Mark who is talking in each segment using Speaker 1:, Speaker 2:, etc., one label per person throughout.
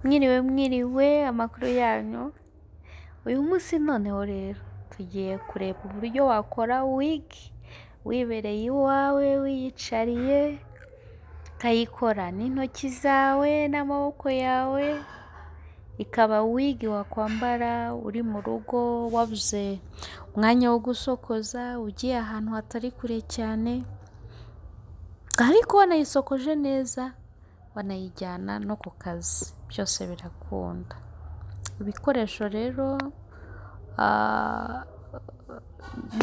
Speaker 1: Mwiriwe mwiriwe, amakuru yanyu. Uyu munsi noneho rero tugiye kureba uburyo wakora wigi wibereye iwawe wiyicariye, ukayikora n'intoki zawe n'amaboko yawe, ikaba wigi wakwambara uri mu rugo wabuze umwanya wo gusokoza, ugiye ahantu hatari kure cyane, ariko wanayisokoje neza wanayijyana no ku kazi, byose birakunda. Ibikoresho rero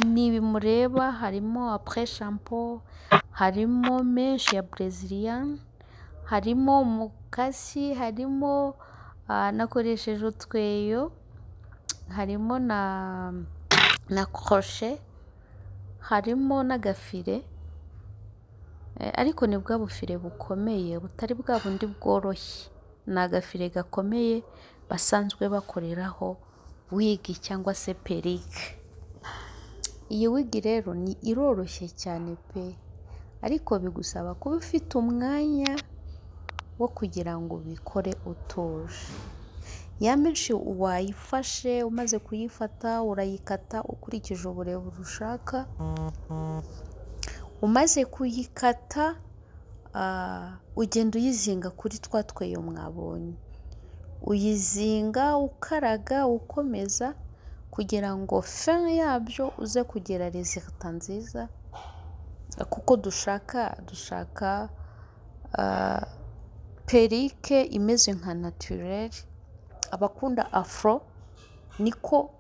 Speaker 1: ni ibi mureba, harimo apure shampo, harimo menshi ya bureziliyani, harimo umukasi, harimo nakoresheje utweyo, harimo na koroshe, harimo n'agafire, ariko ni bwa bufire bukomeye butari bwa bundi bworoshye, ni agafire gakomeye basanzwe bakoreraho wigi cyangwa se perike. Iyi wigi rero iroroshye cyane pe, ariko bigusaba kuba ufite umwanya wo kugira ngo ubikore utuje. Ya menshi wayifashe, umaze kuyifata urayikata ukurikije uburebure ushaka, umaze kuyikata ugenda uyizinga kuri twa tweyo mwabonye, uyizinga ukaraga ukomeza kugira ngo fin yabyo uze kugira resultat nziza, kuko dushaka perike imeze nka naturelle. Abakunda afro niko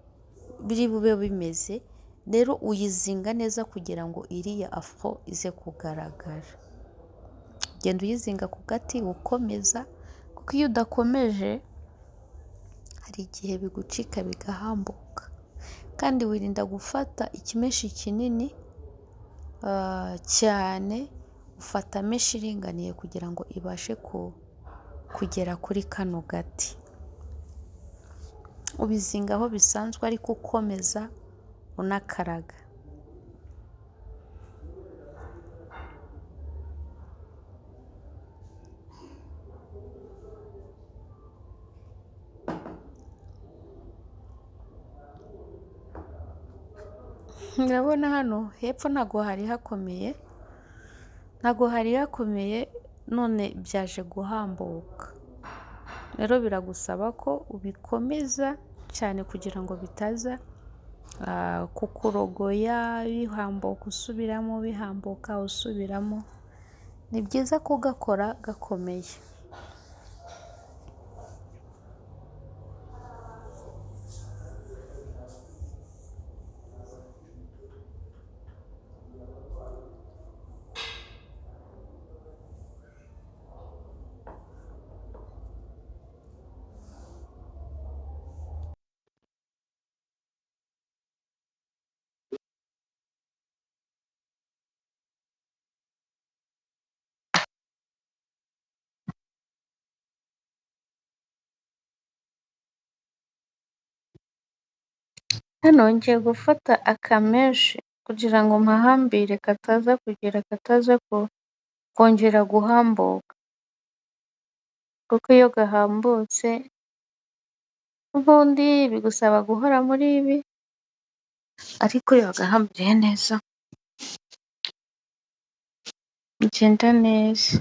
Speaker 1: biri bube bimeze, rero uyizinga neza kugira ngo iriya afro ize kugaragara. Genda uyizinga ku gati ukomeza, kuko iyo udakomeje hari igihe bigucika bigahambuka, kandi wirinda gufata ikimeshi kinini cyane, ufata meshi iringaniye kugira ngo ibashe kugera kuri kano gati. Ubizinga aho bisanzwe ariko ukomeza unakaraga. Murabona hano hepfo ntago hari hakomeye, none byaje guhambuka. Rero biragusaba ko ubikomeza cyane kugira ngo bitaza kukurogoya, bihambuka usubiramo, bihambuka usubiramo. Ni byiza kugakora gakomeye. Hano ngiye gufata akameshi kugira ngo mpahambire kataza kongera guhambuka, kuko iyo gahambutse ubundi bigusaba guhora muri ibi, ariko iyo wagahambiriye neza bigenda neza.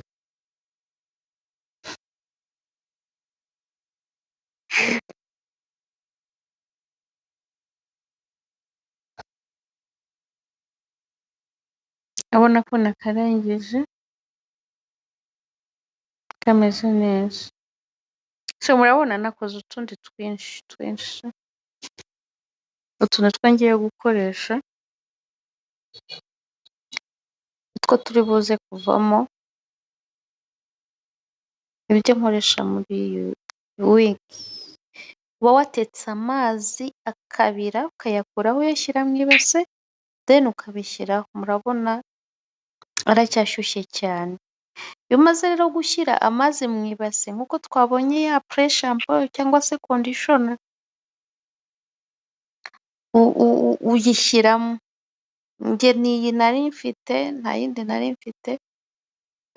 Speaker 1: Urabona ko nakarangije kameze neza. Murabona nakoze utundi twinshi, utu natwo ngiye gukoresha, utwo turi buze kuvamo ibyo nkoresha muri iyi wigi. Uba watetse amazi akabira ukayakuraho uyashyira mu ibase, then ukabishyiraho. Murabona aracyashyushye cyane. Iyo umaze rero gushyira amazi mu ibase nk'uko twabonye ya apure shampo cyangwa se conditioner, uyishyiramo. Njye niyi nari mfite, nta yindi nari mfite,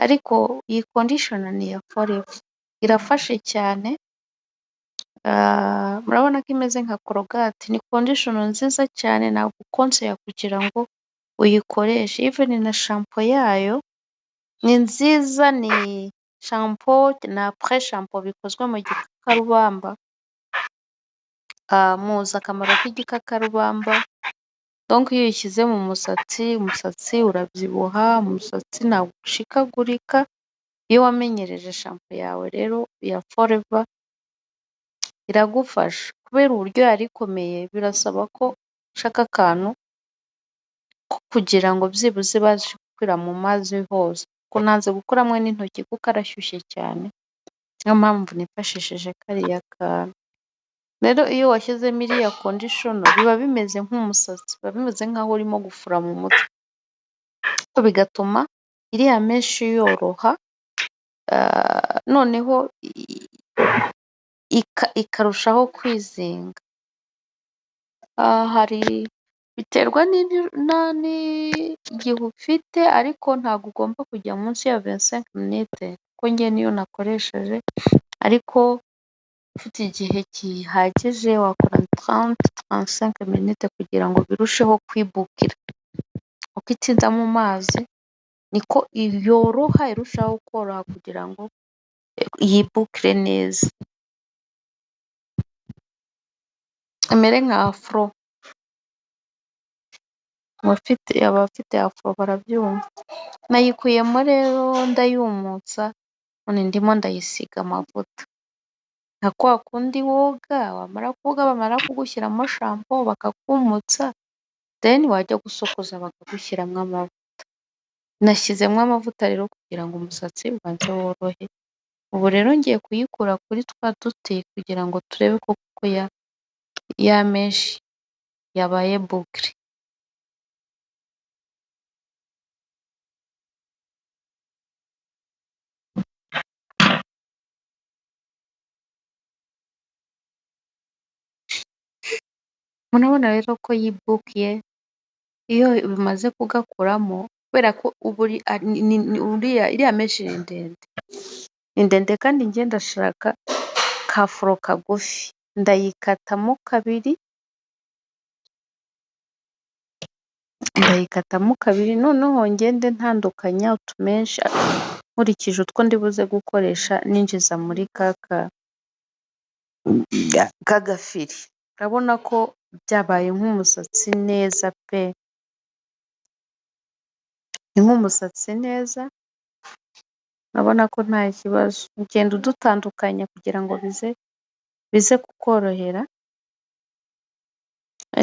Speaker 1: ariko iyi conditioner ni iya Forever, irafashe cyane. Murabona ko imeze nka korogate, ni kondishoni nziza cyane nagukonseya kugira ngo uyikoreshe, even na shampo yayo ni nziza, ni shampo na apure shampo bikozwe mu gikakarubamba. Muzi akamaro k'igikakarubamba, donc iyo uyishyize mu musatsi, umusatsi urabyibuha, umusatsi ntabwo ucikagurika, iyo wamenyereje shampo yawe rero ya Forever iragufasha, kubera uburyo yari ikomeye birasaba ko ushaka akantu ko kugira ngo byibuze ibashe gukwira mu mazi hose, kuko nanze gukuramo n'intoki kuko arashyushye cyane, niyo mpamvu nifashishije kariya kantu. Rero iyo washyizemo iriya kondishono biba bimeze nk'umusatsi, biba bimeze nk'aho urimo gufura mu mutwe, bigatuma iriya menshi yoroha, noneho ikarushaho kwizinga. Hari biterwa n'igihe ufite, ariko ntabwo ugomba kujya munsi ya 25 minutes, kuko njye niyo nakoresheje, ariko ufite igihe gihagije wakora 30-35 minutes kugira ngo birusheho kwibukira. Uko itinda mu mazi niko yoroha, irushaho koroha kugira ngo yibukire neza, imere nka afro. Abafite afro barabyumva. Nayikuyemo rero ndayumutsa, none ndimo ndayisiga amavuta, nka kwa kundi woga, wamara koga bamara kugushyiramo shampo bakakumutsa, then wajya gusokoza bakagushyiramo amavuta. Nashyizemo amavuta rero kugira ngo umusatsi ubanze worohe. Ubu rero ngiye kuyikura kuri twa duti kugira ngo turebe koko ya menshi yabaye bukire. Murabona rero ko yibukiye iyo bimaze kugakuramo, kubera ko ubu iriya menshi ni ndende, ni ndende kandi njye ndashaka ka furo kagufi, ndayikatamo kabiri, noneho ngende ntandukanya utumenshi nkurikije utwo ndibuze gukoresha ninjiza muri kagafiri. Urabona ko byabaye nk'umusatsi neza pe, ni nk'umusatsi neza, urabona ko nta kibazo. Ugenda udutandukanya kugira ngo bize kukorohera.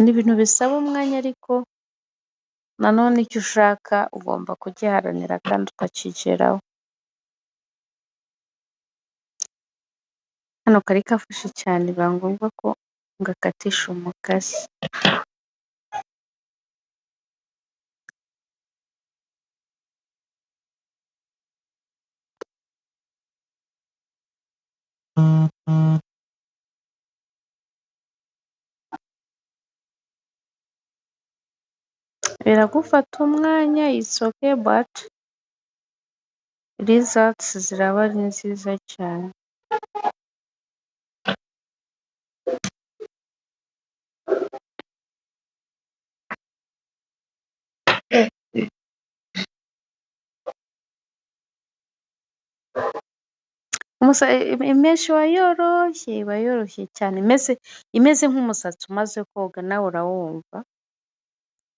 Speaker 1: Ni ibintu bisaba umwanya, ariko nanone icyo ushaka ugomba kugiharanira kandi ukakigeraho. Hano kari kafashe cyane, biba ngombwa ko ngakatisha umukasi. Biragufata umwanya, it's okay, but results ziraba ari nziza cyane. Imenshi iba yoroshye cyane, imeze nk'umusatsi umaze koga, nawe urawumva.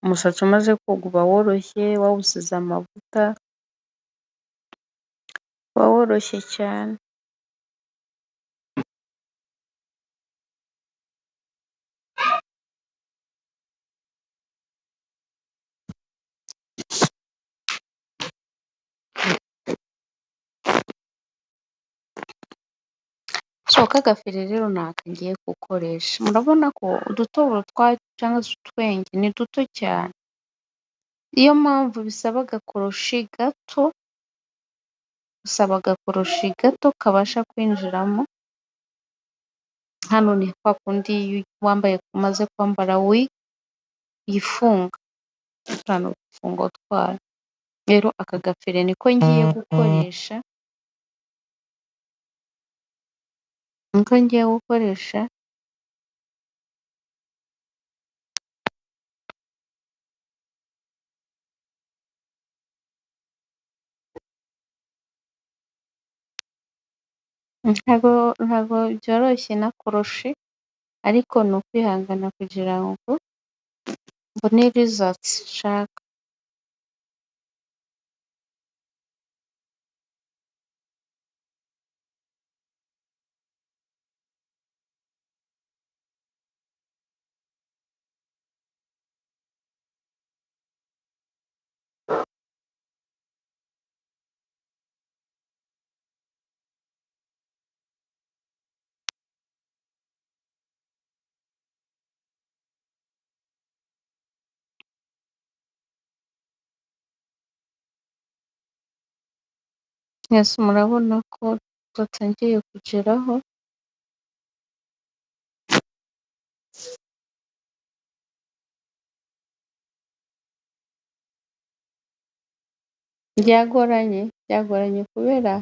Speaker 1: Umusatsi umaze koga uba woroshye, wawusize amavuta, uba woroshye cyane. So kagafiri rero ntabwo ngiye gukoresha, murabona ko udutoboro cyangwa se utwenge ni duto cyane, niyo mpamvu bisaba agakoroshi gato kabasha kwinjiramo. Hano ni kwa kundi umaze kwambara wig yifunga, turiya ni udufungo twayo. Rero aka gafire niko ngiye gukoresha, niko ngiye gukoresha ntago byoroshye na koroshi ariko ni ukwihangana kugira ngo mbone results nshaka. Mwese murabona ko twatangiye kugeraho, byagoranye kubera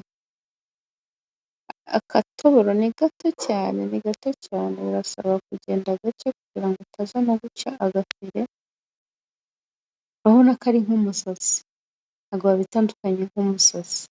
Speaker 1: akatoboro ni gato cyane, ni gato cyane, birasaba kugenda gake kugira ngo utaza no guca agafire, urabona ko ari nk'umusatsi, ntabwo wabitandukanya nk'umusatsi.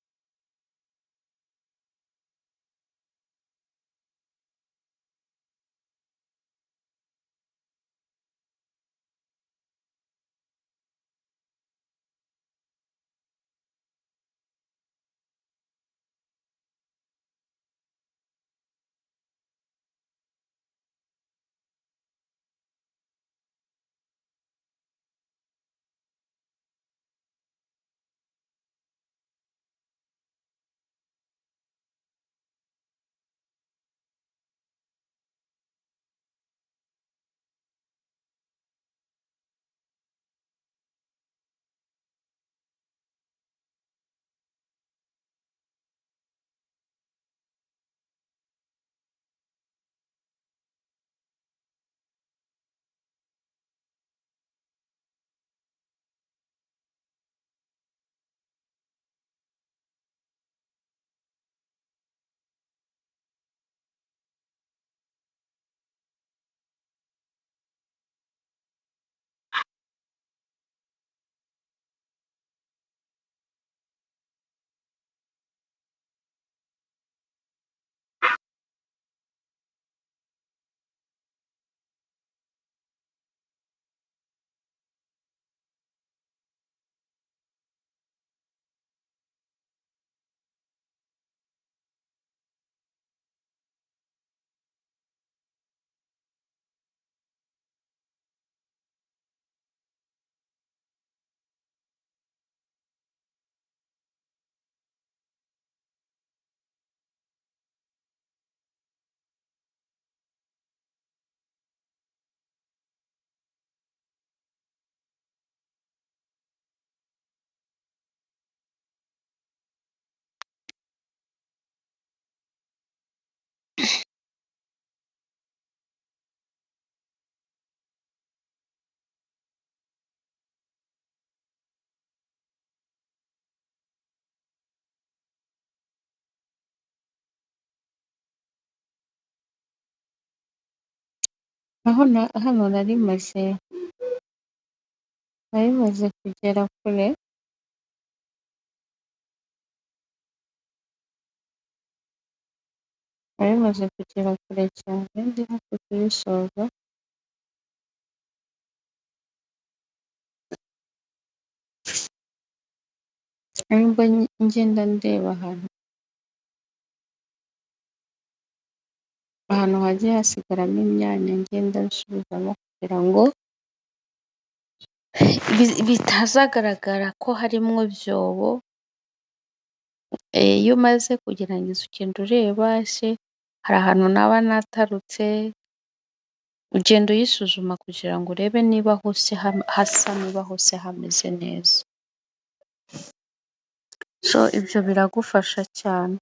Speaker 1: Hano nari maze kugera kure, cyane, ndi hafi kuyisoza, nubwo ngenda ndeba ahantu hagiye hasigaramo imyanya ngenda nsubizamo kugira ngo bitazagaragara ko harimo ibyobo. Iyo umaze kugerageza ugenda ureba ese hari ahantu naba natarutse, ugenda uyisuzuma kugira ngo urebe niba hose hasa, niba hose hameze neza. So ibyo biragufasha cyane.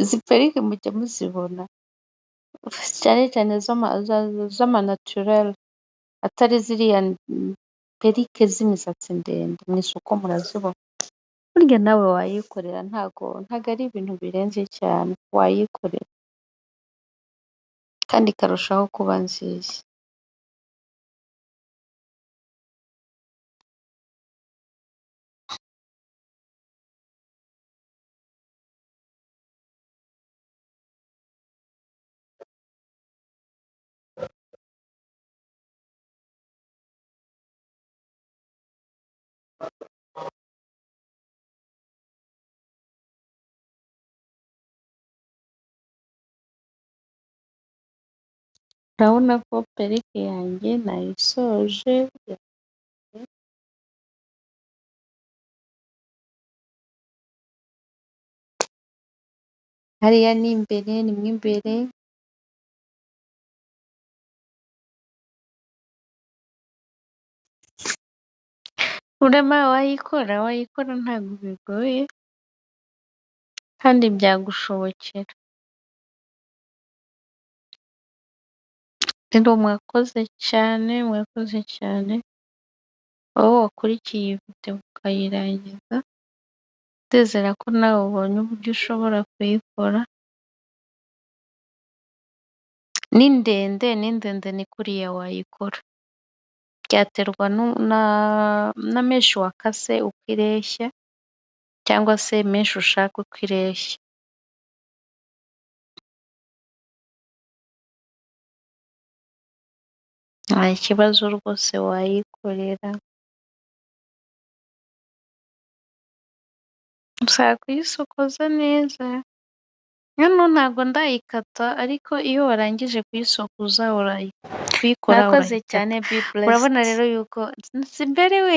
Speaker 1: izi perike mujya muzibona cyane cyane z'amanatirere atari ziriya perike z'imisatsi ndende mu isoko murazibona, burya nawe wayikorera ntago ari ibintu birenze cyane wayikorera kandi ikarushaho kuba nziza. Urabona ko perike yanjye nayisoje, hariya ni imbere, ni mo imbere, urema wayikora ntabwo bigoye kandi byagushobokera. Rero mwakoze cyane, mwakoze cyane wowe wakurikiye iyi video ukayirangiza, ndizera ko nawe ubonye uburyo ushobora kuyikora. Ni ndende ni kuriya wayikora, byaterwa na meshi wakase uko ireshya cyangwa se meshi ushaka uko ireshya. Nta kibazo rwose wayikorera, ushaka kuyisokoza neza. Hano ntabwo ndayikata ariko iyo warangije kuyisokoza kuyikora. Mwakoze cyane, be blessed. Urabona rero yuko simbere we